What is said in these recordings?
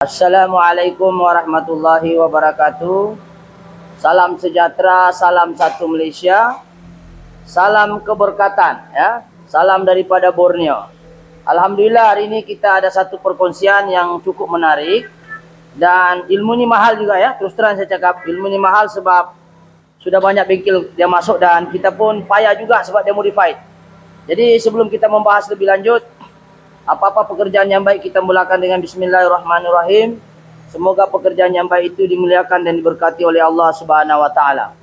Assalamualaikum warahmatullahi wabarakatuh. Salam sejahtera, salam satu Malaysia, salam keberkatan ya. Salam daripada Borneo. Alhamdulillah hari ini kita ada satu perkongsian yang cukup menarik dan ilmu ini mahal juga ya. Terus terang saya cakap, ilmu ini mahal sebab sudah banyak bengkel dia masuk dan kita pun payah juga sebab dia modified. Jadi sebelum kita membahas lebih lanjut, apa-apa pekerjaan yang baik kita mulakan dengan bismillahirrahmanirrahim. Semoga pekerjaan yang baik itu dimuliakan dan diberkati oleh Allah Subhanahu wa taala.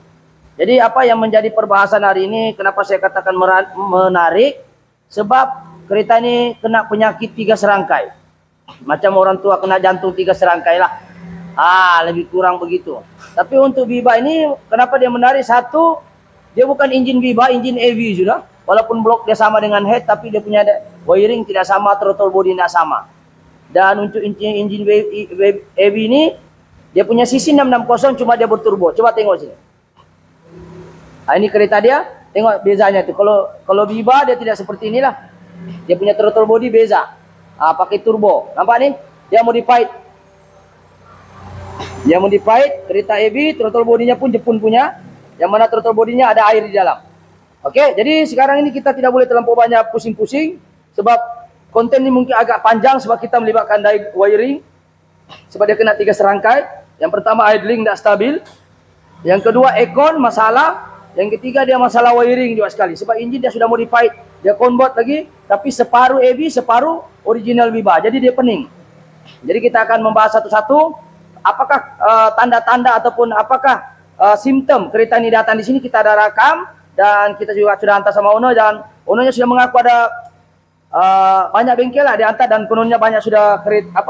Jadi apa yang menjadi perbahasan hari ini, kenapa saya katakan menarik? Sebab kereta ini kena penyakit 3 serangkai. Macam orang tua kena jantung 3 serangkai lah. Lebih kurang begitu. Tapi untuk Viva ini kenapa dia menarik? Satu, dia bukan enjin Viva, enjin AV sudah. Walaupun blok dia sama dengan head, tapi dia punya wiring tidak sama, throttle body tidak sama. Dan untuk enjin AV ini, dia punya sisi 660 cuma dia berturbo. Coba tengok sini. Ini kereta dia, tengok bezanya tuh. Kalau Viva dia tidak seperti inilah. Dia punya throttle body beza. Pakai turbo. Nampak nih? Dia modified. Dia modified kereta AV, throttle bodinya pun Jepun punya. Yang mana throttle bodinya ada air di dalam. Oke, jadi sekarang ini kita tidak boleh terlampau banyak pusing-pusing sebab konten ini mungkin agak panjang sebab kita melibatkan wiring sebab dia kena 3 serangkai. Yang pertama idling tidak stabil, yang kedua aircon masalah, yang ketiga dia masalah wiring juga sekali sebab enjin dia sudah modified, dia convert lagi tapi separuh AV, separuh original Viva, jadi dia pening. Jadi kita akan membahas satu-satu apakah tanda-tanda ataupun apakah simptom kereta ini datang di sini. Kita ada rakam dan kita juga sudah hantar sama owner dan ownernya sudah mengaku ada banyak bengkel lah dia hantar dan kononnya banyak sudah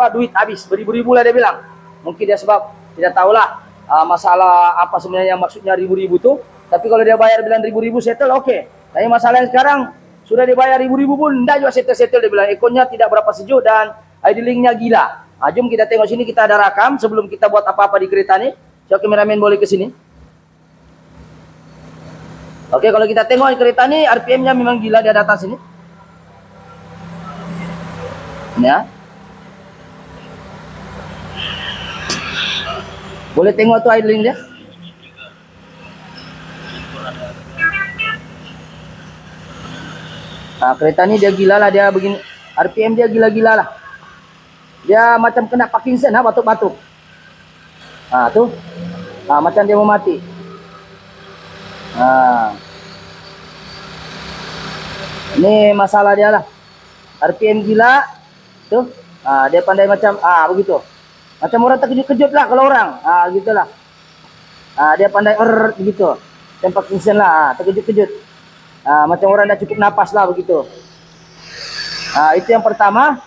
duit habis beribu-ribu lah dia bilang. Mungkin dia sebab tidak tahulah masalah apa sebenarnya maksudnya ribu-ribu tuh. Tapi kalau dia bayar bilang ribu-ribu settle oke. Tapi masalahnya sekarang sudah dibayar ribu-ribu pun tidak juga settle dia bilang. Ekonnya tidak berapa sejuk dan idlingnya gila. Jom kita tengok sini, kita ada rakam sebelum kita buat apa-apa di kereta nih. Coba kameramen boleh ke sini. Oke, kalau kita tengok kereta ini RPM-nya memang gila dia datang sini. Ya. Boleh tengok tuh idling dia. Kereta ini dia gila lah, dia begini. RPM dia gila-gila lah. Dia macam kena Parkinson batuk-batuk. Tuh. Macam dia mau mati. Ini masalah dia lah. RPM gila. Tuh. Dia pandai macam begitu. Macam orang terkejut-kejut lah kalau orang. Gitulah. Dia pandai begitu. Macam Parkinson lah, terkejut-kejut. Macam orang dah cukup napas lah begitu. Itu yang pertama.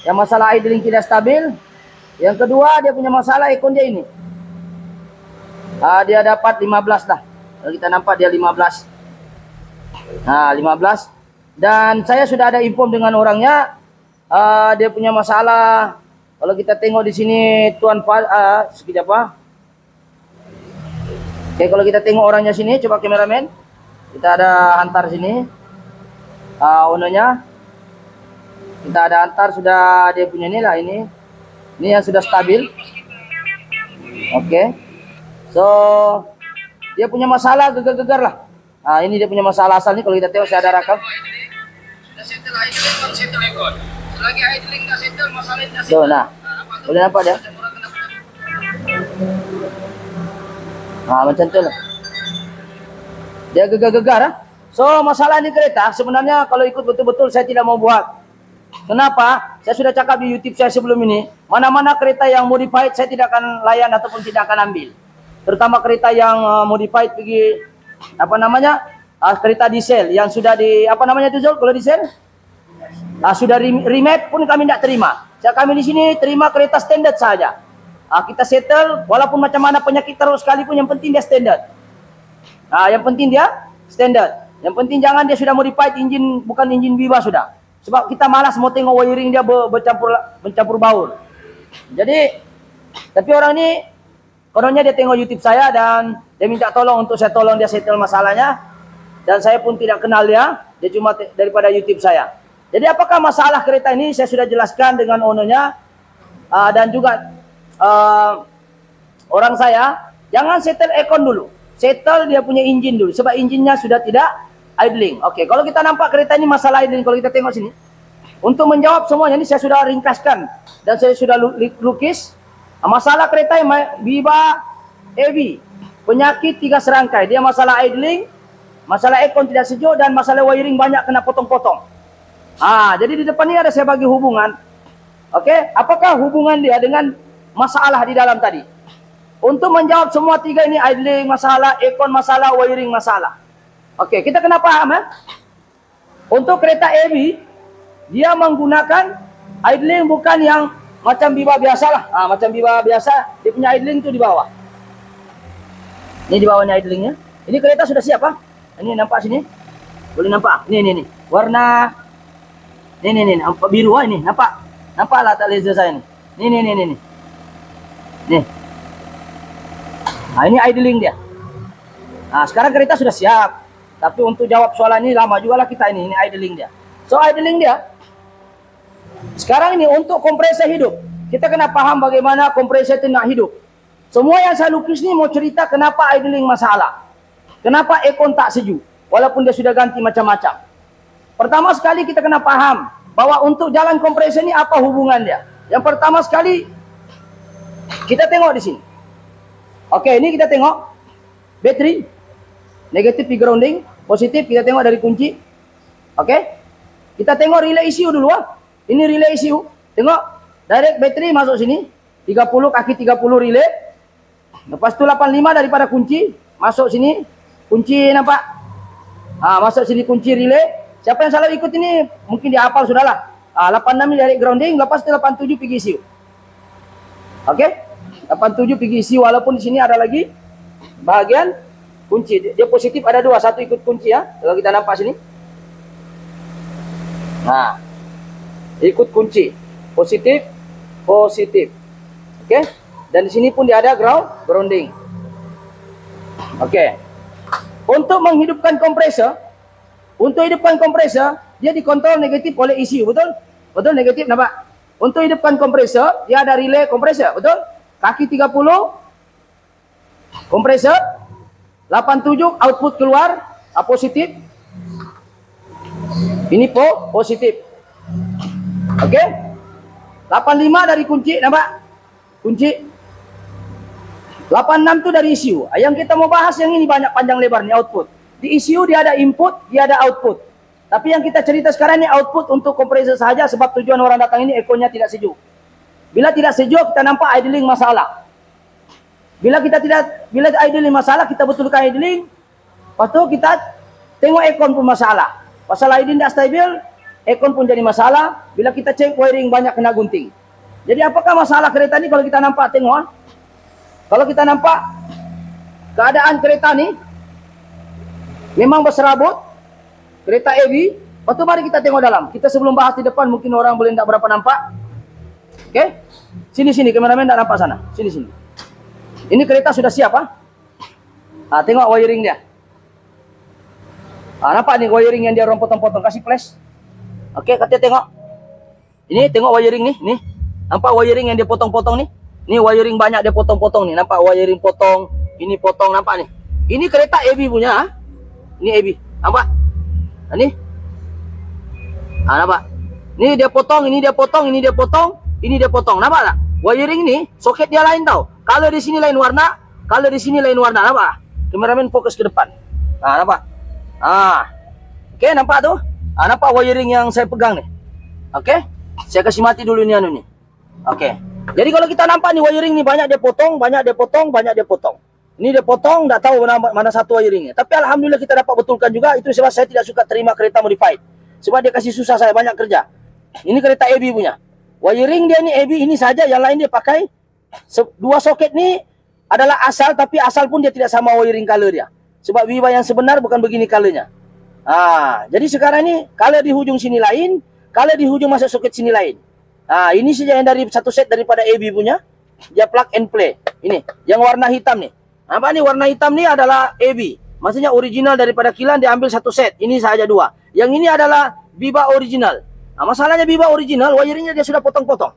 Yang masalah idling tidak stabil. Yang kedua dia punya masalah ekon dia ini. Dia dapat 15 lah. Kalau kita nampak dia 15. 15. Dan saya sudah ada inform dengan orangnya. Dia punya masalah. Kalau kita tengok di sini Tuan sekejap Oke, kalau kita tengok orangnya sini, coba kameramen. Kita ada hantar sini. Ownernya. Kita ada hantar sudah dia punya inilah ini. Ini yang sudah stabil. Oke. So dia punya masalah gegar-gegar lah. Ini dia punya masalah asal nih. Kalau kita tengok saya ada rakam. Sudah settle idling, settle ekor. Selagi idling nggak settle, masalahnya nggak settle. Nah, boleh nampak dia? Macam tu lah. Dia gegar-gegar. So masalah ini kereta sebenarnya kalau ikut betul-betul saya tidak mau buat. Kenapa? Saya sudah cakap di YouTube saya sebelum ini. Mana-mana kereta yang modified saya tidak akan layan ataupun tidak akan ambil. Terutama kereta yang modified pergi kereta diesel yang sudah di itu Zul kalau diesel sudah remake pun kami tidak terima. Kami di sini terima kereta standard saja. Kita settle walaupun macam mana penyakit terus sekalipun yang penting dia standard. Yang penting dia standard. Yang penting jangan dia sudah modified engine bukan engine Viva sudah. Sebab kita malas mau tengok wiring dia bercampur baur. Jadi tapi orang ini kononnya dia tengok YouTube saya dan dia minta tolong untuk saya tolong dia settle masalahnya. Dan saya pun tidak kenal dia cuma daripada YouTube saya. Jadi apakah masalah kereta ini saya sudah jelaskan dengan ownernya. dan juga orang saya, jangan settle aircon dulu. Settle dia punya engine dulu, sebab engine-nya sudah tidak idling. Oke, kalau kita nampak kereta ini masalah idling, kalau kita tengok sini. Untuk menjawab semuanya ini saya sudah ringkaskan dan saya sudah lukis. Masalah kereta yang Viva EV, penyakit 3 serangkai. Dia masalah idling, masalah aircon tidak sejuk, dan masalah wiring banyak kena potong-potong. Jadi di depan ini ada saya bagi hubungan. Oke, apakah hubungan dia dengan masalah di dalam tadi? Untuk menjawab semua 3 ini, idling masalah, aircon masalah, wiring masalah. Oke, kita kena paham ya. Untuk kereta EV, dia menggunakan idling bukan yang macam Viva biasa lah. Macam Viva biasa, dia punya idling tu di bawah. Ini di bawahnya idlingnya. Ini kereta sudah siap Ini nampak sini? Boleh nampak? Ini. Warna ini nampak biru ini. Nampak lah tak laser saya ni. Ini. Nih. Ini idling dia. Sekarang kereta sudah siap. Tapi untuk jawab soalan ini lama juga lah kita ini idling dia. So idling dia. Sekarang ini untuk kompresor hidup. Kita kena paham bagaimana kompresor itu nak hidup. Semua yang saya lukis ni mau cerita kenapa idling masalah. Kenapa aircon tak sejuk. Walaupun dia sudah ganti macam-macam. Pertama sekali kita kena paham bahwa untuk jalan kompresor ni apa hubungan dia. Yang pertama sekali kita tengok di sini. Oke, ini kita tengok bateri. Negatif di grounding, positif kita tengok dari kunci. Oke. Kita tengok relay ECU dulu Ini relay ECU. Tengok direct bateri masuk sini. 30 kaki 30 relay. Lepas tu 85 daripada kunci masuk sini. Kunci nampak? Masuk sini kunci relay. Siapa yang selalu ikut ini mungkin dia hafal sudahlah. 86 ni direct grounding, lepas tu 87 pergi ECU. Oke? 87 pergi ECU, walaupun di sini ada lagi bahagian kunci. Dia positif ada 2, satu ikut kunci ya. Kalau kita nampak sini. Ikut kunci. Positif. Oke? Dan di sini pun dia ada grounding. Oke. Untuk menghidupkan kompresor, dia dikontrol negatif oleh ECU, betul? Betul, negatif nampak? Untuk hidupkan kompresor, dia ada relay kompresor, betul? Kaki 30 kompresor, 87 output keluar, positif. Ini positif. Oke? 85 dari kunci, nampak? Kunci. 86 itu dari ECU. Yang kita mau bahas yang ini banyak panjang lebar nih, output. Di ECU dia ada input, dia ada output. Tapi yang kita cerita sekarang ini output untuk kompresor saja, sebab tujuan orang datang ini airconnya tidak sejuk. Bila tidak sejuk, kita nampak idling masalah. Bila idling masalah, kita betulkan idling. Lepas tu kita tengok aircon pun masalah. Pasal idling tidak stabil, aircon pun jadi masalah. Bila kita cek wiring banyak kena gunting. Jadi apakah masalah kereta ini? Kalau kita nampak, tengok. Kalau kita nampak keadaan kereta ni memang berserabut, kereta EV. Lepas tu mari kita tengok dalam. Kita sebelum bahas di depan, mungkin orang boleh tak berapa nampak. Oke? Sini, kameramen tak nampak sana. Sini. Ini kereta sudah siap tengok wiring dia. Nampak nih wiring yang dia potong-potong, kasih flash. Oke, kita tengok. Ini tengok wiring nih, Nampak wiring yang dia potong-potong nih? Ini wiring banyak dia potong-potong nih. Nampak wiring potong, ini potong, nampak nih. Ini kereta EV punya, Ini EV. Nampak? Ini. Nampak? Ini dia potong, ini dia potong, ini dia potong, ini dia potong. Nampak tak? Wiring ini soket dia lain tau. Kalau di sini lain warna, kalau di sini lain warna, nampak? Kameramen fokus ke depan. Nampak? Oke, nampak tuh? Nampak wiring yang saya pegang nih. Oke? Saya kasih mati dulu ini nih. Oke. Jadi kalau kita nampak nih wiring nih banyak dia potong, banyak dia potong. Ini dia potong, enggak tahu mana satu wiringnya. Tapi alhamdulillah kita dapat betulkan juga. Itu sebab saya tidak suka terima kereta modified. Sebab dia kasih susah saya banyak kerja. Ini kereta EV punya. Wiring dia ni EV ini saja, yang lain dia pakai 2 soket ni adalah asal, tapi asal pun dia tidak sama wiring color dia. Sebab Viva yang sebenar bukan begini colornya. Jadi sekarang ni color di hujung sini lain, color di hujung masuk soket sini lain. Ini saja yang dari satu set daripada EV punya. Dia plug and play. Ini yang warna hitam nih. Apa nih warna hitam nih adalah EV. Maksudnya original daripada kilang dia ambil satu set. Ini saja 2. Yang ini adalah Viva original. Masalahnya Viva original wiringnya dia sudah potong-potong.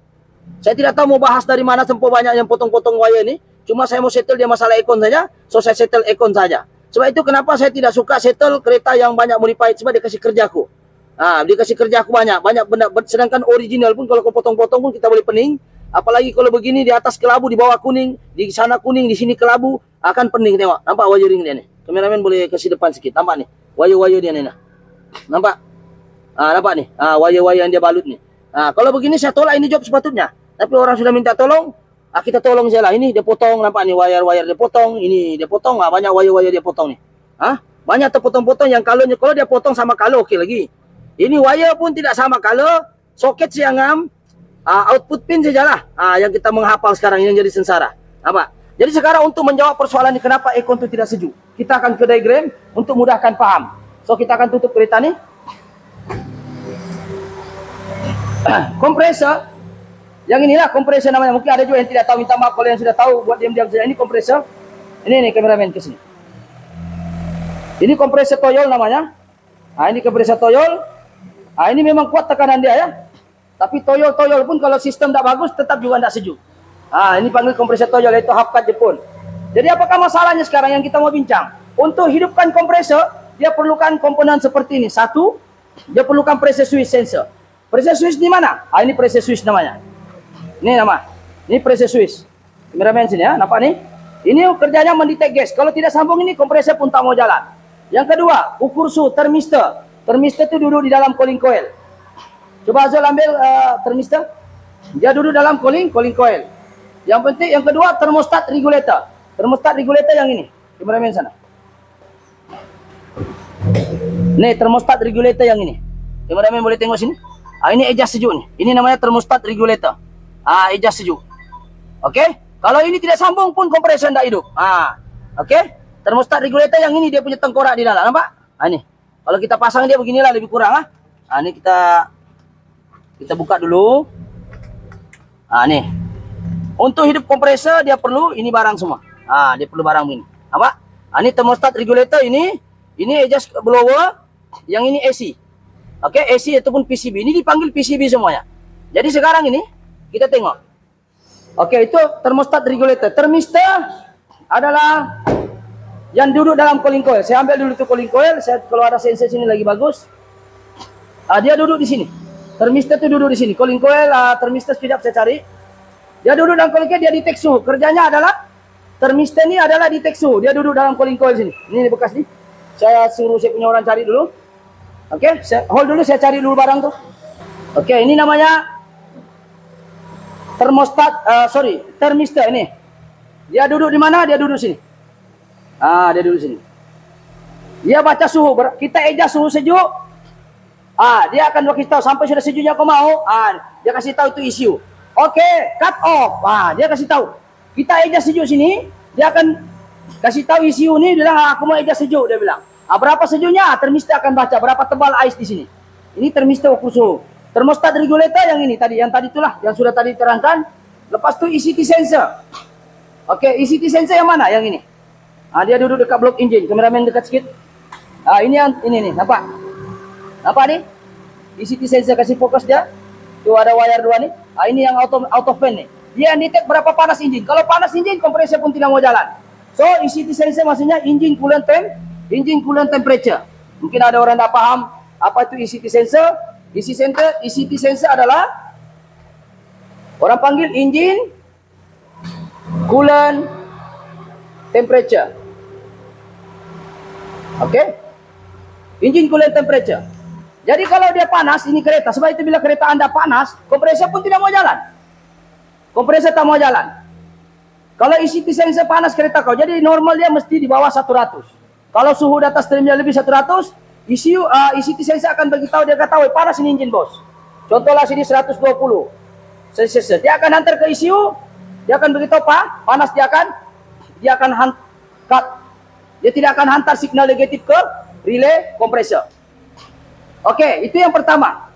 Saya tidak tahu mau bahas dari mana tempo banyak yang potong-potong wire ini. Cuma saya mau settle dia masalah ekon saja. So saya settle ekon saja. Sebab itu kenapa saya tidak suka settle kereta yang banyak modified. Sebab dia kasih kerjaku. Dia kasih kerjaku banyak benda. Sedangkan original pun kalau kau potong-potong pun kita boleh pening. Apalagi kalau begini di atas kelabu, di bawah kuning, di sana kuning, di sini kelabu, akan pening. Tengok, nampak wiring dia nih. Kameramen boleh kasih depan sedikit. Nampak nih, wire-wire dia nih. Nampak? Nampak nih, wire-wire yang dia balut nih. Kalau begini saya tolak, ini job sepatutnya. Tapi orang sudah minta tolong, kita tolong saja lah. Ini dia potong, nampak nih wire-wire dia potong, ini dia potong, banyak wire-wire dia potong nih. Banyak terpotong-potong yang kalau dia potong sama color okey lagi. Ini wire pun tidak sama color, soket siangam, output pin sajalah. Yang kita menghafal sekarang ini yang jadi sengsara. Nampak? Jadi sekarang untuk menjawab persoalan ini kenapa aircon itu tidak sejuk, kita akan ke diagram untuk mudahkan paham. So kita akan tutup kereta ni. Kompresor, yang inilah kompresor namanya. Mungkin ada juga yang tidak tahu, minta maaf kalau yang sudah tahu, buat diam-diam saja. Ini kompresor. Ini kameramen ke sini. Ini kompresor toyol namanya. Ini kompresor toyol. Ini memang kuat tekanan dia ya. Tapi toyol pun kalau sistem tidak bagus tetap juga tidak sejuk. Ini panggil kompresor toyol, yaitu half cut Jepun. Jadi apakah masalahnya sekarang yang kita mau bincang? Untuk hidupkan kompresor, dia perlukan komponen seperti ini. Satu, dia perlukan pressure switch sensor. Pressure switch di mana? Ini pressure switch namanya. Ini nama. Ini pressure switch. Kameramen sini ya, nampak nih? Ini kerjanya mendetek gas. Kalau tidak sambung ini, kompresor pun tak mau jalan. Yang kedua, ukur suhu termistor. Termistor itu duduk di dalam cooling coil. Coba Azul ambil termistor. Dia duduk dalam cooling coil. Yang penting, yang kedua, thermostat regulator. Thermostat regulator yang ini. Kameramen sana. Nih, thermostat regulator yang ini. Kameramen boleh tengok sini. Ini adjust sejuk nih. Ini namanya thermostat regulator. Adjust sejuk. Okey? Kalau ini tidak sambung pun kompresor tidak hidup. Okey? Thermostat regulator yang ini dia punya tengkorak di dalam, nampak? Ini. Kalau kita pasang dia beginilah lebih kurang Ini kita buka dulu. Nih. Untuk hidup kompresor dia perlu ini barang semua. Dia perlu barang ini. Nampak? Ini thermostat regulator ini adjust blower, yang ini AC. Okey, AC ataupun PCB. Ini dipanggil PCB semuanya. Jadi sekarang ini kita tengok. Okey, itu thermostat regulator. Termistor adalah yang duduk dalam cooling coil. Saya ambil dulu tu cooling coil. Kalau ada sensor sini lagi bagus. Dia duduk di sini. Termistor tu duduk di sini. Cooling coil, termistor sekejap saya cari. Dia duduk dalam cooling coil, dia detek suhu. Kerjanya adalah termistor ni adalah detek suhu. Dia duduk dalam cooling coil sini. Ini bekas ni. Saya suruh saya punya orang cari dulu. Okey, hold dulu, saya cari dulu barang tu. Okey, ini namanya termostat, termistor ini. Dia duduk di mana? Dia duduk sini. Dia duduk sini. Dia baca suhu. Kita adjust suhu sejuk. Dia akan kasih tahu sampai sudah sejuknya kau mau. Dia kasih tahu itu isu. Okey, cut off. Dia kasih tahu. Kita adjust sejuk sini, dia akan kasih tahu isu ni. Dia bilang, aku mau adjust sejuk, dia bilang. Berapa sejuknya? Termistor akan baca berapa tebal ais di sini. Ini termistor ukur suhu. Thermostat regulator yang ini tadi, yang tadi itulah yang sudah tadi terangkan. Lepas tu ECT sensor. Okey, ECT sensor yang mana? Yang ini. Dia duduk dekat blok engine. Kameramen dekat sikit. Ini yang ini nih, nampak? Nampak ni? ECT sensor, kasih fokus dia. Tu ada wire dua ni. Ini yang auto fan ni. Dia detect berapa panas engine. Kalau panas engine, kompresor pun tidak mau jalan. So, ECT sensor maksudnya engine coolant temperature. Mungkin ada orang tak paham apa itu ECT sensor. ECT sensor adalah orang panggil engine coolant temperature. Okey? Engine coolant temperature. Jadi kalau dia panas, ini kereta. Sebab itu bila kereta anda panas, kompresor pun tidak mau jalan. Kompresor tak mau jalan. Kalau ECT sensor panas kereta kau, jadi normal dia mesti di bawah 100. Kalau suhu di atas termnya lebih 100, ECT sensor akan beritahu, dia kata, "Woi, panas ini engine, bos." Contohlah sini 120 Celsius. Dia akan hantar ke ECU, dia akan beritahu, "Pak, panas." Dia akan cut. Dia tidak akan hantar signal negatif ke relay kompresor. Okey, itu yang pertama.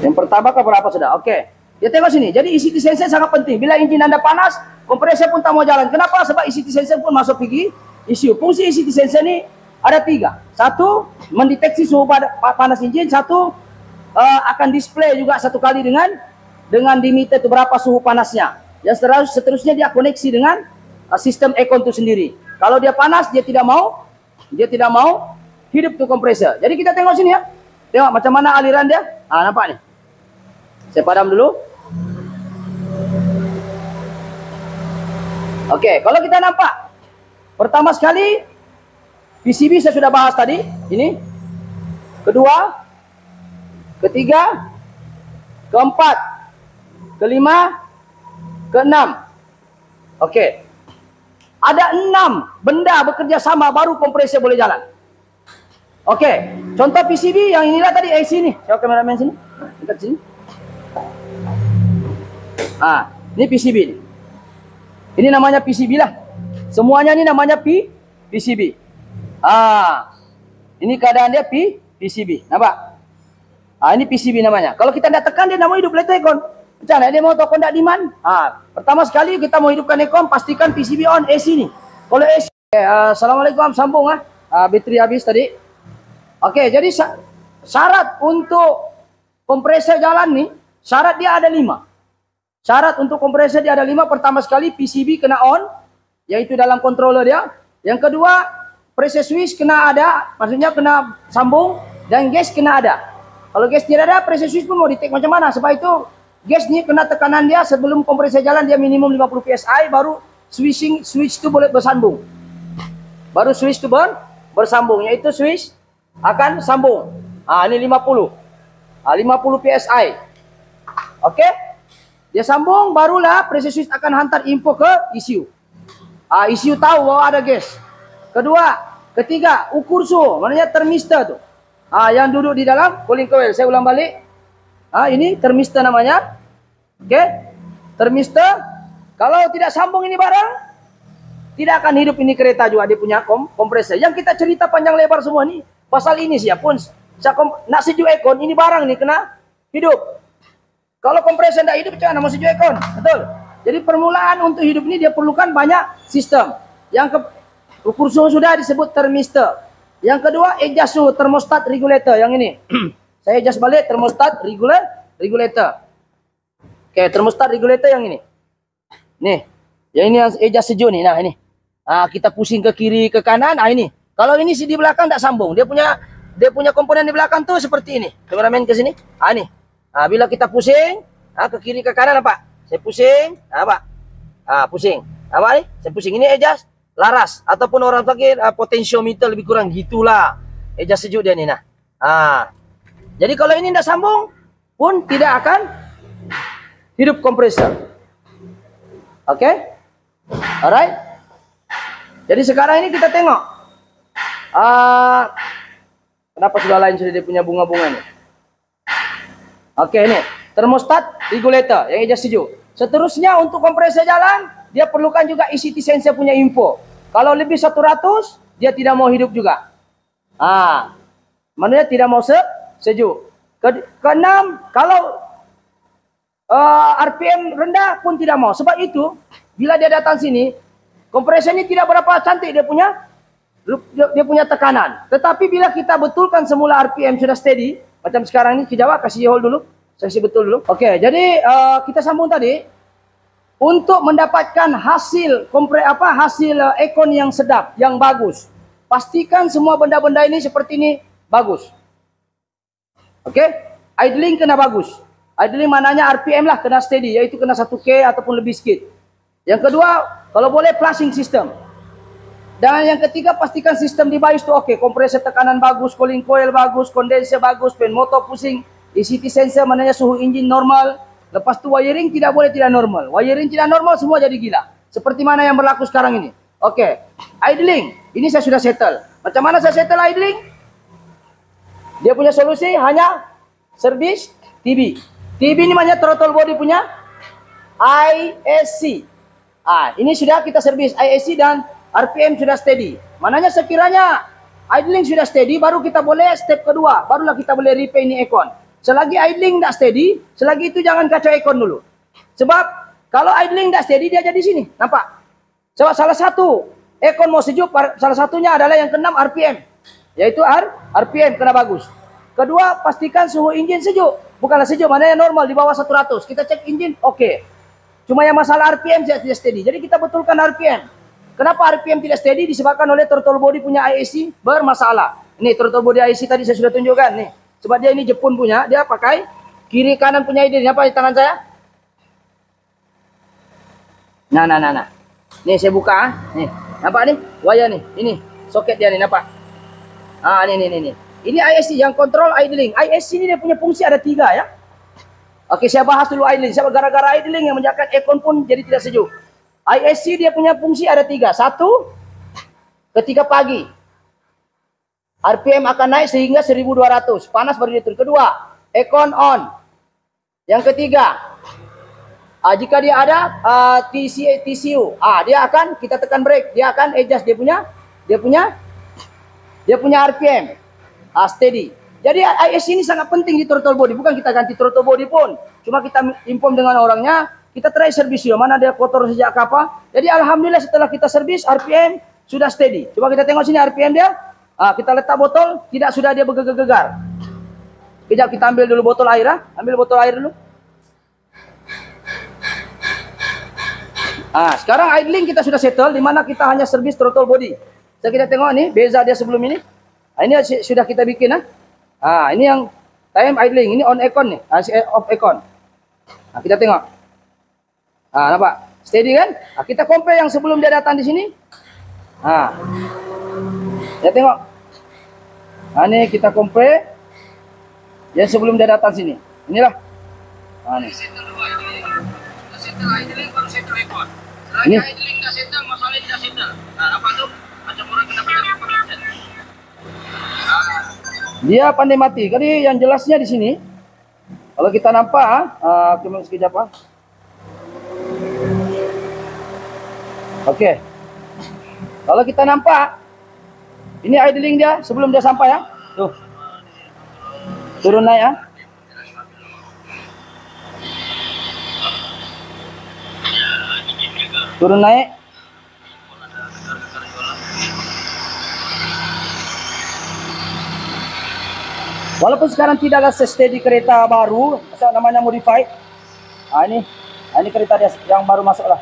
Yang pertama ke berapa sudah? Okey. Dia tengok sini. Jadi ECT sensor sangat penting. Bila engine anda panas, kompresor pun tak mau jalan. Kenapa? Sebab ECT sensor pun masuk pergi ECU. Fungsi ECT sensor ni ada 3. Satu, mendeteksi suhu panas engine. Satu, akan display juga satu kali dengan dengan dimeter itu berapa suhu panasnya. Yang seterusnya dia koneksi dengan sistem aircon itu sendiri. Kalau dia panas, dia tidak mau hidup tuh kompresor. Jadi kita tengok sini ya. Tengok macam mana aliran dia. Nampak nih. Saya padam dulu. Oke, kalau kita nampak. Pertama sekali, PCB saya sudah bahas tadi. Ini. Kedua. Ketiga. Keempat. Kelima. Keenam. Oke. Ada 6 benda bekerja sama baru kompresor boleh jalan. Oke. Contoh PCB yang inilah tadi AC ni. Coba kameramen sini. Dekat sini. Ini PCB ni. Ini namanya PCB lah. Semuanya ni namanya PCB. Ini keadaan dia PCB. Nampak? Ini PCB namanya. Kalau kita tidak tekan dia tidak mau hidup letak aircon. Macam mana dia mau tahu kondak demand? Pertama sekali kita mau hidupkan aircon, pastikan PCB on AC ni. Kalau AC, Assalamualaikum, sambung bateri habis tadi. Okey, jadi syarat untuk kompresor jalan ni, syarat dia ada 5. Syarat untuk kompresor dia ada 5. Pertama sekali PCB kena on, iaitu dalam controller dia. Yang kedua, pressure switch kena ada, maksudnya kena sambung, dan gas kena ada. Kalau gas tidak ada, pressure switch pun mau di-take macam mana? Sebab itu gas ni kena tekanan dia sebelum kompresor jalan dia minimum 50 PSI, baru switch tu boleh bersambung. Baru switch tu bersambung, iaitu switch akan sambung. Ini 50. 50 PSI. Okey? Dia sambung, barulah pressure switch akan hantar info ke ECU. ECU tahu bahwa ada gas. Ketiga, ukur suhu, maknanya thermistor tu. Yang duduk di dalam cooling coil. Saya ulang balik. Ini thermistor namanya. Okey? Thermistor. Kalau tidak sambung ini barang, tidak akan hidup ini kereta juga. Dia punya kompresor. Yang kita cerita panjang lebar semua ni, pasal ini siapun nak sejuk aircon, ini barang ni kena hidup. Kalau kompresor tidak hidup, macam mana mau sejuk aircon? Betul? Jadi permulaan untuk hidup ni dia perlukan banyak sistem. Ukur suhu sudah disebut thermistor. Yang kedua, adjust suhu, thermostat regulator. Yang ini. Saya adjust balik thermostat regulator. Oke, thermostat regulator yang ini. Nih. Yang ini yang adjust sejuk ni. Nah, ini. Kita pusing ke kiri, ke kanan. Ini. Kalau ini di belakang tak sambung. Dia punya komponen di belakang tu seperti ini. Kameramen ke sini. Ini. Bila kita pusing, ke kiri, ke kanan, nampak? Saya pusing, nampak? Pusing. Nampak ni? Saya pusing. Ini adjust laras. Ataupun orang panggil potentiometer, lebih kurang gitulah. Adjust sejuk dia ni. Jadi kalau ini tidak sambung, pun tidak akan hidup kompresor. Oke? Alright? Jadi sekarang ini kita tengok. Kenapa sudah lain sudah dia punya bunga-bunga ni? Oke, ini. Thermostat regulator yang adjust sejuk. Seterusnya untuk kompresor jalan, dia perlukan juga ECT sensor punya info. Kalau lebih 100, dia tidak mau hidup juga. Maknanya tidak mau sejuk. Keenam, kalau RPM rendah pun tidak mau. Sebab itu, bila dia datang sini, kompresor ini tidak berapa cantik dia punya tekanan. Tetapi bila kita betulkan semula RPM sudah steady, macam sekarang ini, kejawab, kasih hold dulu. Saya kasih betul dulu. Oke, jadi kita sambung tadi. Untuk mendapatkan hasil aircon yang sedap, yang bagus. Pastikan semua benda-benda ini seperti ini bagus. Oke? Idling kena bagus. Idling maknanya RPM lah kena steady, yaitu kena 1K ataupun lebih sikit. Yang kedua, kalau boleh flushing system. Dan yang ketiga, pastikan sistem device tu okey. Kompresor tekanan bagus, cooling coil bagus, kondenser bagus, pen motor pusing, ECT sensor maknanya suhu enjin normal. Lepas tu wiring tidak boleh tidak normal. Wiring tidak normal semua jadi gila. Seperti mana yang berlaku sekarang ini. Okey. Idling. Ini saya sudah settle. Macam mana saya settle idling? Dia punya solusi hanya servis TB. TB ini maknanya throttle body punya ISC. Ini sudah kita servis ISC dan RPM sudah steady. Maknanya sekiranya idling sudah steady, baru kita boleh step kedua. Barulah kita boleh repair ini aircon. Selagi idling tak steady, selagi itu jangan kacau aircon dulu. Sebab kalau idling tak steady, dia jadi sini. Nampak? Sebab salah satu aircon mau sejuk, salah satunya adalah yang ke-6 RPM. Yaitu RPM kena bagus. Kedua, pastikan suhu enjin sejuk. Bukanlah sejuk, mana yang normal di bawah 100. Kita cek engine, oke. Cuma yang masalah RPM tidak steady. Jadi kita betulkan RPM. Kenapa RPM tidak steady? Disebabkan oleh throttle body punya IAC bermasalah. Ini throttle body IAC tadi saya sudah tunjukkan nih. Sebab dia ini Jepun punya, dia pakai kiri kanan punya ini. Apa di tangan saya? Nah. Nih saya buka, nih. Nampak nih? Wire nih. Ini soket dia nih, nampak? Nih. Ini ISC yang kontrol idling. ISC ini dia punya fungsi ada 3 ya. Oke, saya bahas dulu idling. Sebab gara-gara idling yang menyebabkan aircon pun jadi tidak sejuk. ISC dia punya fungsi ada 3. 1, ketika pagi RPM akan naik sehingga 1200. Panas baru dia turun. Kedua, aircon on. Yang ketiga, jika dia ada TCU, dia akan kita tekan brake, dia akan adjust dia punya RPM steady. Jadi ISC ini sangat penting di throttle body. Bukan kita ganti throttle body pun, cuma kita inform dengan orangnya, kita try servis ya, mana dia kotor sejak kapan. Jadi alhamdulillah setelah kita servis RPM sudah steady. Coba kita tengok sini RPM dia. Kita letak botol, tidak sudah dia bergegar-gegar. Kejap kita ambil dulu botol air, ambil botol air dulu. Sekarang idling kita sudah settle, di mana kita hanya servis throttle body. So, kita tengok nih beza dia sebelum ini. Ini sudah kita bikin. Ini yang time idling, ini on aircon nih, off aircon. Kita tengok. Nampak? Steady kan? Kita compare yang sebelum dia datang di sini. Ya tengok. Ini kita compare yang sebelum dia datang sini. Inilah. Nih. Ini idling dah settle, masalah dah settle. Apa tu? Macam orang kena pakai. Dia pandai mati. Jadi yang jelasnya di sini, kalau kita nampak, cuma sekejap Oke. Kalau kita nampak, ini idling dia sebelum dia sampai ya. Tuh. Turun naik ya. Turun naik. Walaupun sekarang tidak ada steady kereta baru, namanya modified. Ini kereta dia yang baru masuk lah.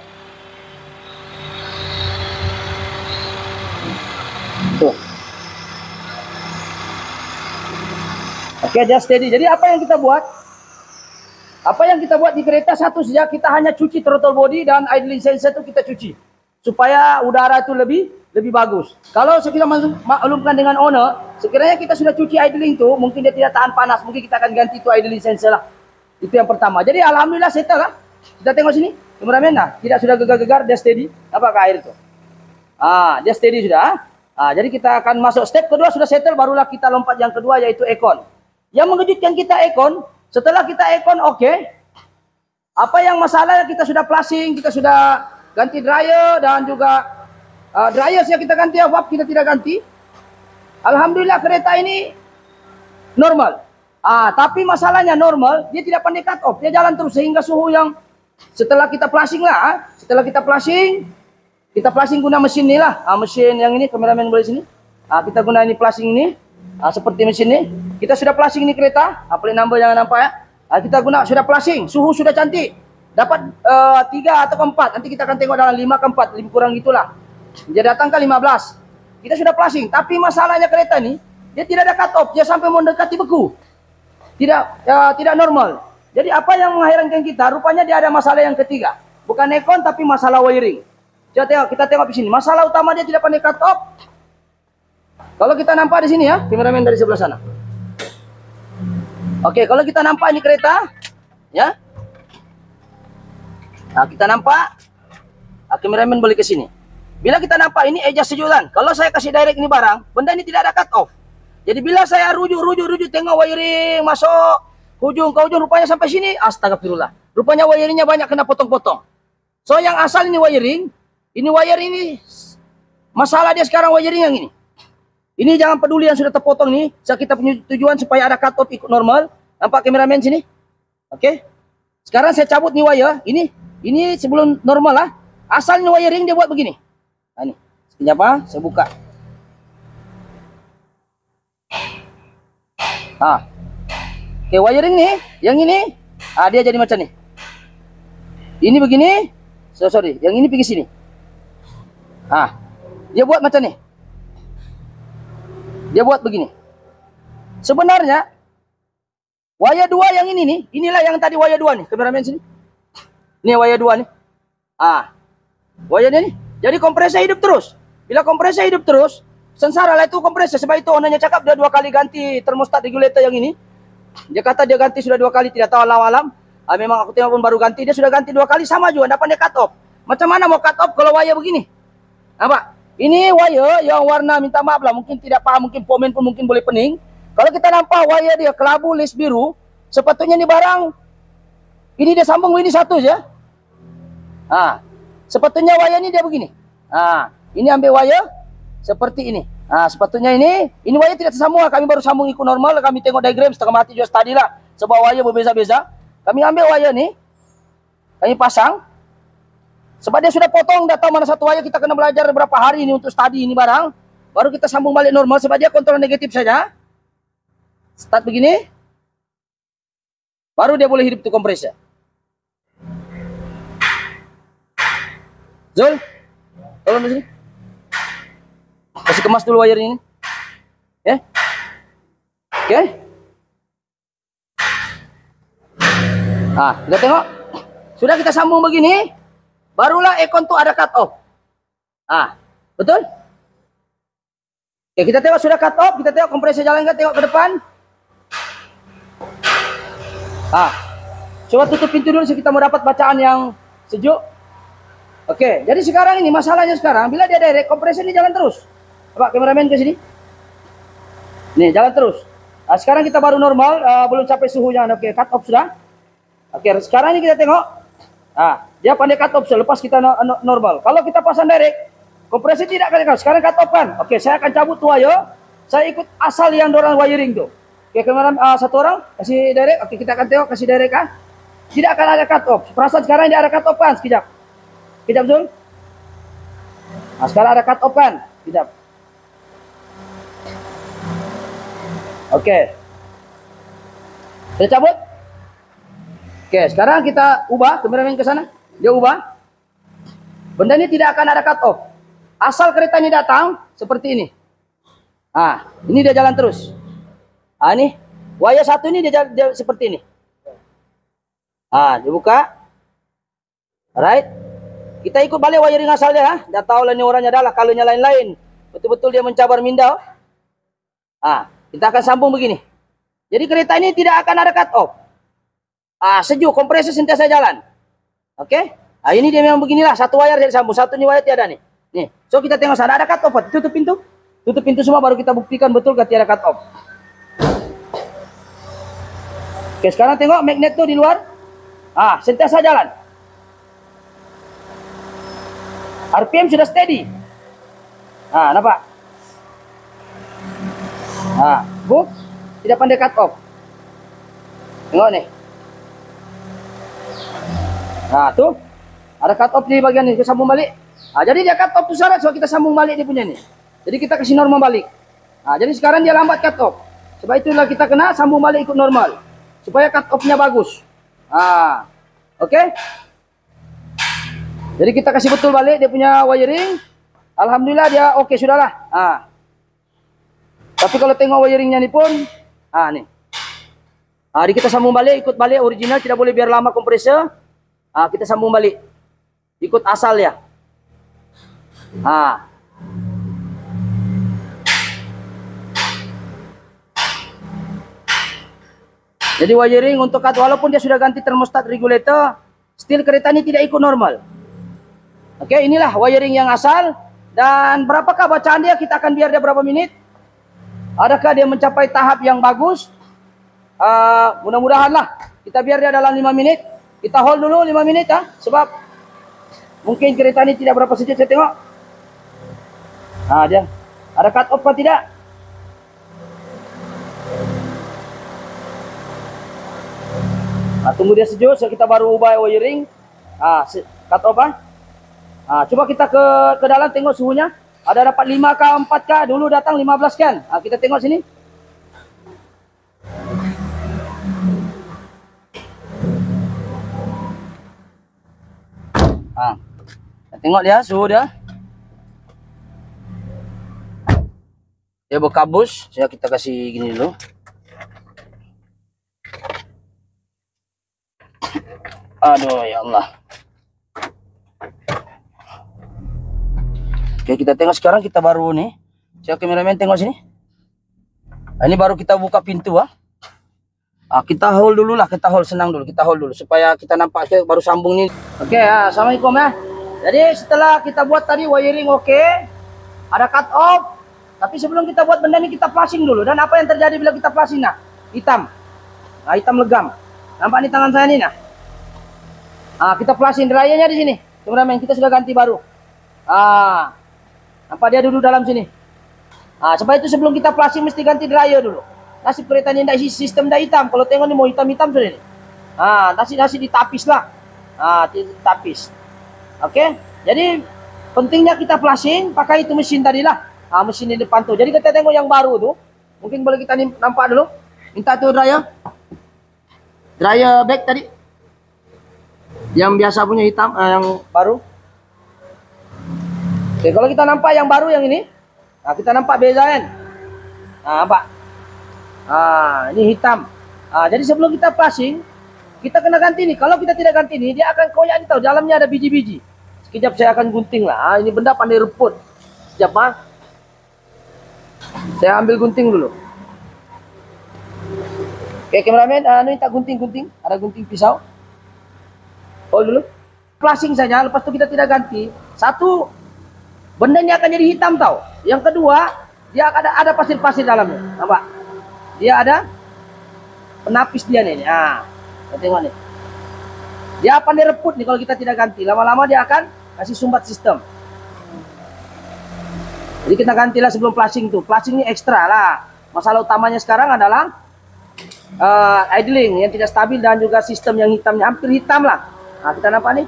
Tuh. Oke, dia steady. Jadi apa yang kita buat? Apa yang kita buat di kereta satu saja, kita hanya cuci throttle body dan idling sensor itu kita cuci. Supaya udara itu lebih bagus. Kalau kita maklumkan dengan owner, sekiranya kita sudah cuci idling itu, mungkin dia tidak tahan panas, mungkin kita akan ganti itu idling sensor lah. Itu yang pertama. Jadi alhamdulillah settle lah. Kita tengok sini, kameramen tidak sudah gegar-gegar, dia steady. Apakah air itu? Dia steady sudah. Jadi kita akan masuk step kedua, sudah settle, barulah kita lompat yang kedua, yaitu aircon. Yang mengejutkan kita aircon, setelah kita aircon oke, apa yang masalah kita sudah flushing, kita sudah ganti dryer dan juga dryer yang kita ganti, valve kita tidak ganti. Alhamdulillah kereta ini normal. Tapi masalahnya normal, dia tidak pandai cut off, dia jalan terus sehingga suhu yang setelah kita flushing lah, kita flushing guna mesin ni lah, mesin yang ini, kameramen boleh sini. Kita guna ini flushing ini, seperti mesin ni. Kita sudah flushing ini kereta, plate number jangan nampak ya. Kita guna sudah flushing, suhu sudah cantik. Dapat 3 atau 4, nanti kita akan tengok dalam 5 ke 4, lebih kurang gitulah. Dia datang ke 15. Kita sudah flushing, tapi masalahnya kereta ni, dia tidak ada cut off, dia sampai mendekati beku. Tidak normal. Jadi apa yang mengherankan kita, rupanya dia ada masalah yang ketiga. Bukan aircon tapi masalah wiring. Kita tengok di sini. Masalah utama dia tidak pandai cut off. Kalau kita nampak di sini ya, kameramen dari sebelah sana. Oke, kalau kita nampak ini kereta, ya. Kita nampak, kameramen boleh ke sini. Bila kita nampak ini adjust sejulan. Kalau saya kasih direct ini barang, benda ini tidak ada cut off. Jadi bila saya rujuk, tengok wiring masuk hujung ke hujung, rupanya sampai sini, astagfirullah. Rupanya wiringnya banyak kena potong-potong. So yang asal ini wiring, masalah dia sekarang wiring yang ini. Ini jangan peduli yang sudah terpotong nih. Kita punya tujuan supaya ada cut off ikut normal. Nampak kameramen sini? Oke. Sekarang saya cabut nih wire. Ini sebelum normal lah. Asal ini wiring dia buat begini. Ini. Sekejap saya buka. Oke, wiring nih, yang ini, dia jadi macam nih. Ini begini, sorry, yang ini pergi sini. Dia buat macam nih. Dia buat begini. Sebenarnya wire 2 yang ini nih, inilah yang tadi wire 2 nih, kameramen sini. Ini wire 2 nih. Wire nih. Jadi kompresor hidup terus. Bila kompresor hidup terus, sengsara lah itu kompresor. Sebab itu ownernya cakap dia 2 kali ganti termostat regulator yang ini. Dia kata dia ganti sudah 2 kali, tidak tahu alam-alam. Memang aku tengok pun baru ganti, dia sudah ganti 2 kali sama juga, dapat dia cut off. Macam mana mau cut off kalau wire begini? Nampak? Ini wire yang warna, minta maaf lah, mungkin tidak paham, mungkin pomen pun mungkin boleh pening. Kalau kita nampak wire dia kelabu list biru, sepatutnya ni barang ini dia sambung ini satu je. Sepatutnya wire ni dia begini. Ini ambil wire seperti ini. Sepatutnya ini wire tidak tersambung. Kami baru sambung ikut normal. Kami tengok diagram setengah mati juga tadi lah. Sebab wire berbeza-beza. Kami ambil wire ni, kami pasang. Sebab dia sudah potong, dah tahu mana satu wire, kita kena belajar berapa hari ini untuk study ini barang. Baru kita sambung balik normal, sebab dia kontrol negatif saja. Start begini. Baru dia boleh hidup tu kompresor. Zul, tolong di sini. Kasih kemas dulu wire ini. Ya. Oke. Kita tengok. Sudah kita sambung begini, barulah aircon tu ada cut off. Betul? Oke, kita tengok sudah cut off, kita tengok kompresor jalan kan, tengok ke depan. Coba tutup pintu dulu, kita mau dapat bacaan yang sejuk. Oke, jadi sekarang ini masalahnya sekarang, bila dia direct, kompresor ini jalan terus. Pak kameramen ke sini. Nih, jalan terus. Sekarang kita baru normal, belum capai suhunya. Oke, cut off sudah. Oke, sekarang ini kita tengok. Dia pandai cut off, lepas kita normal. Kalau kita pasang direct, kompresor tidak akan cut. Sekarang cut off kan. Oke, saya akan cabut tuh wire. Saya ikut asal yang dorang wiring tuh. Oke, kameramen satu orang kasih direct. Oke, kita akan tengok kasih direct kan. Tidak akan ada cut off. Perasaan sekarang dia ada cut off kan, sekejap. Sekejap Zul. Sekarang ada cut off kan, sekejap. Oke. Saya cabut. Oke, sekarang kita ubah, kameramen ke sana. Dia ubah. Benda ini tidak akan ada cut off. Asal kereta ini datang seperti ini. Ini dia jalan terus. Ini wire satu ini dia seperti ini. Dibuka. Alright. Kita ikut balik wiring asalnya. Dah tahu lah ni orangnya dah lah, kalanya lain-lain. Betul-betul dia mencabar minda. Kita akan sambung begini. Jadi kereta ini tidak akan ada cut off. Sejuk, kompresor sentiasa jalan. Oke. Ini dia memang beginilah, satu wire jadi sambung, satu ni wire tiada nih. Nih. So kita tengok sana ada cut off. Tutup pintu. Tutup pintu semua baru kita buktikan betul ke tiada cut off. Oke, sekarang tengok magnet tuh di luar. Sentiasa jalan. RPM sudah steady. Nampak? Book tidak pandai cut off. Tengok nih. Tuh ada cut off di bagian ini, kita sambung balik. Jadi dia cut off tuh syarat, so kita sambung balik dia punya nih. Jadi kita kasih normal balik. Jadi sekarang dia lambat cut off. Sebab itulah kita kena sambung balik ikut normal supaya cut off-nya bagus. Oke. Jadi kita kasih betul balik dia punya wiring. Alhamdulillah dia oke sudahlah. Tapi kalau tengok wiringnya ni pun, nih. Jadi kita sambung balik, ikut balik original, tidak boleh biar lama kompresor. Kita sambung balik, ikut asal ya. Jadi wiring untuk cut, walaupun dia sudah ganti termostat regulator, still kereta ini tidak ikut normal. Oke, inilah wiring yang asal. Dan berapakah bacaan dia, kita akan biar dia berapa menit. Adakah dia mencapai tahap yang bagus? Mudah-mudahan lah. Kita biar dia dalam 5 menit. Kita hold dulu 5 menit ya. Sebab mungkin kereta ini tidak berapa sejuk, saya tengok. Dia ada cut off atau tidak? Tunggu dia sejuk, so kita baru ubah wiring. Cut off coba kita ke dalam tengok suhunya. Ada dapat 5 kah 4 kah? Dulu datang 15 kan. Kita tengok sini. Ah, tengok dia suhu dia. Dia berkabus. Saya kita kasih gini dulu. Aduh ya Allah. Oke, kita tengok sekarang kita baru nih. Saya kameramen tengok sini. Nah, ini baru kita buka pintu kita hold dulu lah, kita hold senang dulu, kita hold dulu supaya kita nampak baru sambung nih. Oke, assalamualaikum ya. Jadi setelah kita buat tadi wiring oke, ada cut off. Tapi sebelum kita buat benda ini kita flashing dulu. Dan apa yang terjadi bila kita flashing? Nah, hitam. Nah, hitam legam. Nampak nih tangan saya ini nah. Kita flashing dryernya di sini. Kameramen, kita sudah ganti baru. Nampak dia duduk dalam sini. Sebab itu sebelum kita flashing mesti ganti dryer dulu. Nasib kereta ini tidak sistem dah hitam. Kalau tengok ni mau hitam-hitam sudah ni. Nasi ditapis lah. Ditapis. Oke. Jadi pentingnya kita flashing pakai itu mesin tadi lah. Mesin di depan tuh. Jadi kita tengok yang baru tuh. Mungkin boleh kita nampak dulu. Minta tuh dryer. Dryer back tadi. Yang biasa punya hitam, yang baru. Oke, kalau kita nampak yang baru yang ini. Kita nampak beza kan. Nampak. Ini hitam. Jadi sebelum kita flashing, kita kena ganti nih. Kalau kita tidak ganti nih, dia akan koyak nih tahu. Dalamnya ada biji-biji. Sekejap saya akan gunting lah. Ini benda pandai reput. Sekejap saya ambil gunting dulu. Oke, kameramen, ini tak gunting-gunting. Ada gunting pisau. Hold dulu. Flashing saja. Lepas itu kita tidak ganti. Satu, benda ini akan jadi hitam tahu. Yang kedua, dia akan ada pasir-pasir dalamnya. Nampak? Dia ada penapis dia nih. Kita tengok nih. Dia akan direput nih kalau kita tidak ganti. Lama-lama dia akan kasih sumbat sistem. Jadi kita gantilah sebelum flashing tuh. Flashing ini ekstra lah. Masalah utamanya sekarang adalah idling yang tidak stabil dan juga sistem yang hitamnya hampir hitam lah. Kita nampak nih.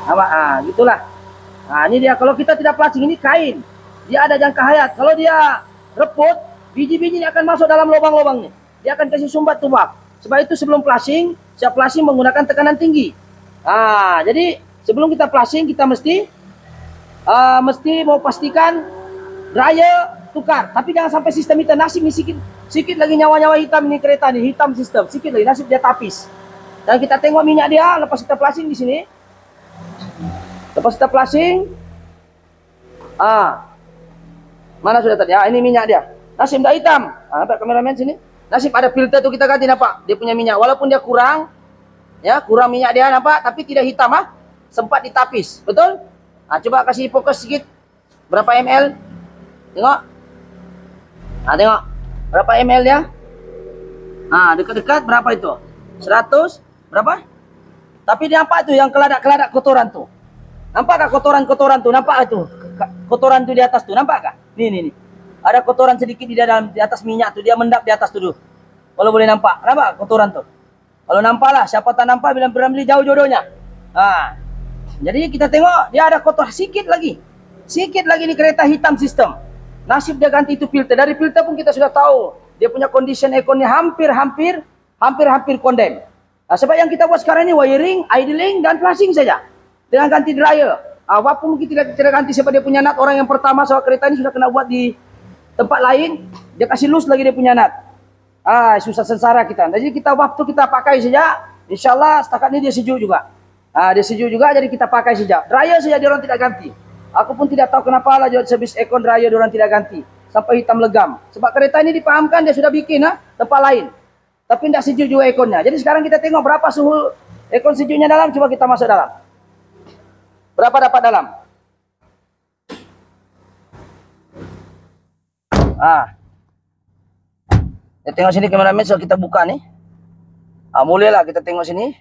Nampak? Gitulah. Ini dia kalau kita tidak flashing ini kain. Dia ada jangka hayat. Kalau dia reput, biji-biji ini akan masuk dalam lubang-lubang nih. Dia akan kasih sumbat tumbak. Sebab itu sebelum flashing, saya flashing menggunakan tekanan tinggi. Jadi sebelum kita flashing kita mesti mau pastikan dryer tukar. Tapi jangan sampai sistem kita nasib nih sikit lagi nyawa-nyawa hitam ini kereta nih, hitam sistem. Sikit lagi nasib dia tapis. Dan kita tengok minyak dia lepas kita flashing di sini. Lepas kita flashing, mana sudah tadi? Ini minyak dia. Nasib dah hitam. Nampak kameramen sini? Nasib ada filter tuh kita ganti, nampak? Dia punya minyak. Walaupun dia kurang, ya kurang minyak dia nampak, tapi tidak hitam sempat ditapis, betul? Coba kasih fokus sedikit. Berapa ml? Tengok. Tengok. Berapa ml dia? Dekat-dekat berapa itu? 100 berapa? Tapi dia nampak tuh yang keladak-keladak kotoran tuh. Nampak kah kotoran-kotoran tuh? Nampak tuh? Kotoran tuh di atas tuh, nampak kah? Nih. Ada kotoran sedikit di atas minyak tuh, dia mendap di atas tuh dulu. Kalau boleh nampak kotoran tuh. Kalau nampak lah, siapa tak nampak bila beli jauh jodohnya. Jadi kita tengok dia ada kotor sedikit lagi di kereta hitam sistem. Nasib dia ganti itu filter. Dari filter pun kita sudah tahu dia punya condition ekonnya hampir kondem. Sebab yang kita buat sekarang ini wiring, idling dan flashing saja. Dengan ganti dryer. Walaupun mungkin tidak ganti sebab dia punya nut orang yang pertama soal kereta ini sudah kena buat di tempat lain, dia kasih loose lagi dia punya nut. Susah sengsara kita. Jadi kita waktu kita pakai saja, insyaallah setakat ini dia sejuk juga. Dia sejuk juga jadi kita pakai saja. Dryer saja dia orang tidak ganti. Aku pun tidak tahu kenapa lah servis ekon dryer dia orang tidak ganti sampai hitam legam. Sebab kereta ini dipahamkan dia sudah bikin tempat lain. Tapi tidak sejuk juga ekonnya. Jadi sekarang kita tengok berapa suhu ekon sejuknya dalam, coba kita masuk dalam. Berapa dapat dalam? Kita tengok sini kameramen, so kita buka nih. Mulailah kita tengok sini.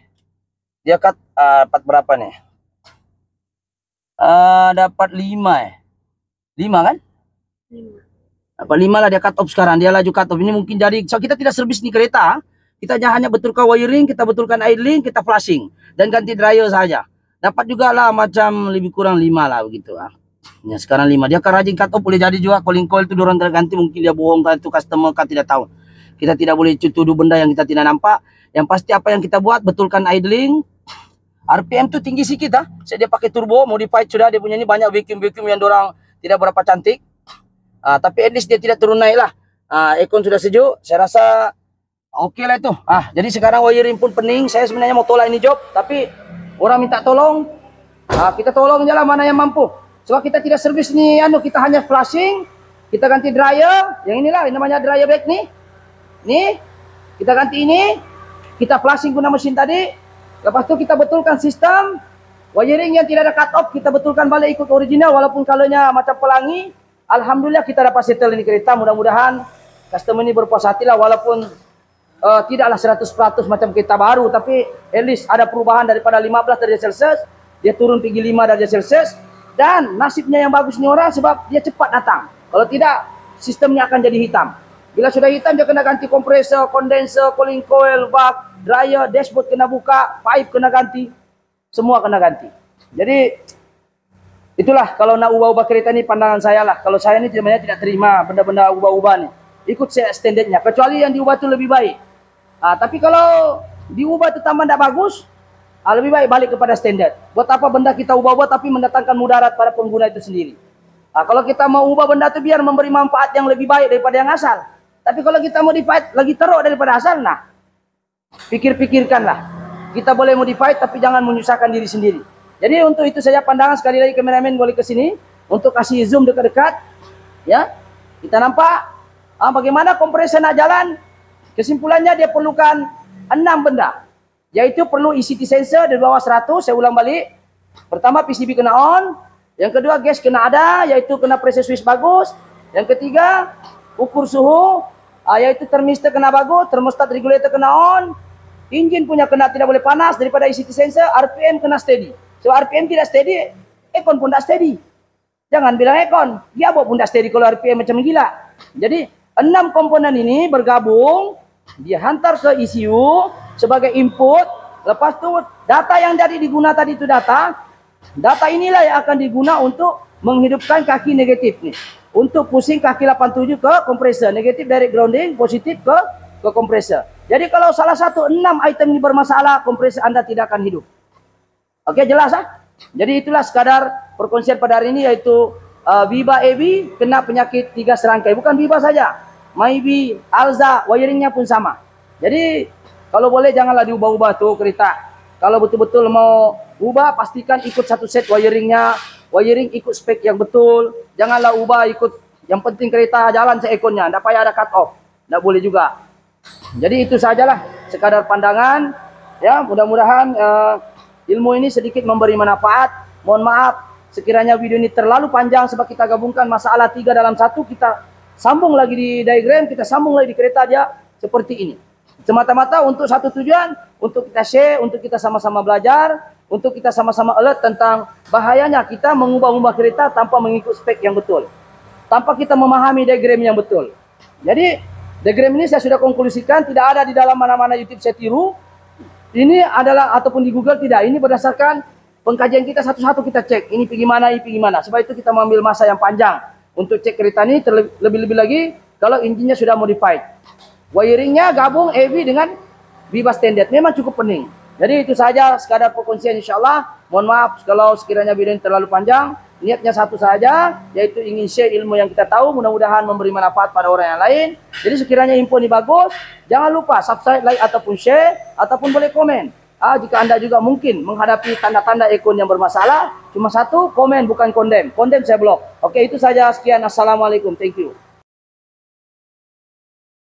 Dia cut dapat berapa nih? Dapat 5 5 kan? 5. Dapat 5 lah dia cut off sekarang. Dia laju cut off. Ini mungkin jadi so kita tidak servis nih kereta. Kita hanya betulkan wiring, kita betulkan idling, kita flashing dan ganti dryer saja. Dapat juga lah macam lebih kurang 5 lah begitu. Ya, sekarang 5. Dia kan rajin cut off, boleh jadi juga calling coil itu orang terganti, mungkin dia bohong itu customer kan tidak tahu. Kita tidak boleh tuduh benda yang kita tidak nampak. Yang pasti apa yang kita buat, betulkan idling, RPM tuh tinggi sikit Dia pakai turbo, modified sudah, dia punya ini banyak vacuum yang dorang tidak berapa cantik. Tapi at least dia tidak turun naik lah. Aircon sudah sejuk, saya rasa oke lah itu. Jadi sekarang wiring pun pening. Saya sebenarnya mau tolak ini job, tapi orang minta tolong. Kita tolong aja lah mana yang mampu. Sebab kita tidak servis nih, kita hanya flashing, kita ganti dryer, yang inilah, ini namanya dryer bag nih. Nih, kita ganti ini, kita flashing guna mesin tadi. Lepas itu kita betulkan sistem wiring yang tidak ada cut off, kita betulkan balik ikut original walaupun kalanya macam pelangi. Alhamdulillah kita dapat settle ini kereta. Mudah-mudahan customer ini berpuas hati lah, walaupun tidaklah 100% macam kereta baru, tapi at least ada perubahan daripada 15 derajat Celcius dia turun pergi 5 derajat Celcius. Dan nasibnya yang bagus nih orang sebab dia cepat datang. Kalau tidak sistemnya akan jadi hitam. Bila sudah hitam dia kena ganti kompresor, kondenser, cooling coil, valve, dryer, dashboard kena buka, pipe kena ganti, semua kena ganti. Jadi itulah kalau nak ubah-ubah kereta ni pandangan saya lah. Kalau saya ni sebenarnya tidak terima benda-benda ubah-ubah ni. Ikut saya standardnya, kecuali yang diubah tu lebih baik. Tapi kalau diubah tu tambah tidak bagus, lebih baik balik kepada standard. Buat apa benda kita ubah-ubah tapi mendatangkan mudarat pada pengguna itu sendiri. Kalau kita mau ubah benda tu biar memberi manfaat yang lebih baik daripada yang asal. Tapi kalau kita modify lagi teruk daripada asal, nah pikir-pikirkanlah. Kita boleh modify tapi jangan menyusahkan diri sendiri. Jadi untuk itu saja pandangan. Sekali lagi kameramen boleh ke sini untuk kasih zoom dekat-dekat. Ya, kita nampak bagaimana kompresor nak jalan. Kesimpulannya dia perlukan 6 benda. Yaitu perlu ECT sensor di bawah 100. Saya ulang balik. Pertama PCB kena on. Yang kedua gas kena ada, yaitu kena pressure switch bagus. Yang ketiga ukur suhu, yaitu thermistor kena bagus, thermostat regulator kena on. Engine punya kena tidak boleh panas daripada ECT sensor. RPM kena steady. So RPM tidak steady, aircon pun tak steady. Jangan bilang aircon, dia pun tak steady kalau RPM macam gila. Jadi 6 komponen ini bergabung, dia hantar ke ECU sebagai input. Lepas tu data yang jadi diguna tadi itu data inilah yang akan diguna untuk menghidupkan kaki negatif nih. Untuk pusing kaki 87 ke kompresor, negatif direct grounding, positif ke kompresor. Jadi kalau salah satu 6 item ini bermasalah, kompresor Anda tidak akan hidup. Oke, jelas Jadi itulah sekadar perkongsian pada hari ini, yaitu Viva EV kena penyakit 3 serangkai. Bukan Viva saja, Myvi, Alza, wiringnya pun sama. Jadi kalau boleh janganlah diubah-ubah tuh kereta. Kalau betul-betul mau ubah, pastikan ikut satu set wiringnya. Wiring ikut spek yang betul. Janganlah ubah ikut, yang penting kereta jalan seekonnya. Tidak payah ada cut off. Tidak boleh juga. Jadi itu sajalah sekadar pandangan. Ya, mudah-mudahan ilmu ini sedikit memberi manfaat. Mohon maaf sekiranya video ini terlalu panjang sebab kita gabungkan masalah 3 dalam 1. Kita sambung lagi di diagram, kita sambung lagi di kereta aja seperti ini. Semata-mata untuk satu tujuan, untuk kita share, untuk kita sama-sama belajar, untuk kita sama-sama alert tentang bahayanya kita mengubah-ubah kereta tanpa mengikut spek yang betul, tanpa kita memahami diagram yang betul. Jadi diagram ini saya sudah konklusikan, tidak ada di dalam mana-mana YouTube saya tiru. Ini adalah ataupun di Google tidak. Ini berdasarkan pengkajian kita satu-satu kita cek. Ini pergi mana, ini pergi mana. Sebab itu kita mengambil masa yang panjang untuk cek kereta ini. Lebih-lebih lagi kalau engine-nya sudah modified. Wiringnya gabung EV dengan Viva standard. Memang cukup pening. Jadi itu saja sekadar perkongsian insyaAllah. Mohon maaf kalau sekiranya video ini terlalu panjang. Niatnya satu saja, yaitu ingin share ilmu yang kita tahu. Mudah-mudahan memberi manfaat pada orang yang lain. Jadi sekiranya info ini bagus, jangan lupa subscribe, like ataupun share, ataupun boleh komen. Jika Anda juga mungkin menghadapi tanda-tanda aircon yang bermasalah, cuma satu, komen bukan kondem. Kondem saya blok. Oke, itu saja. Sekian. Assalamualaikum. Thank you.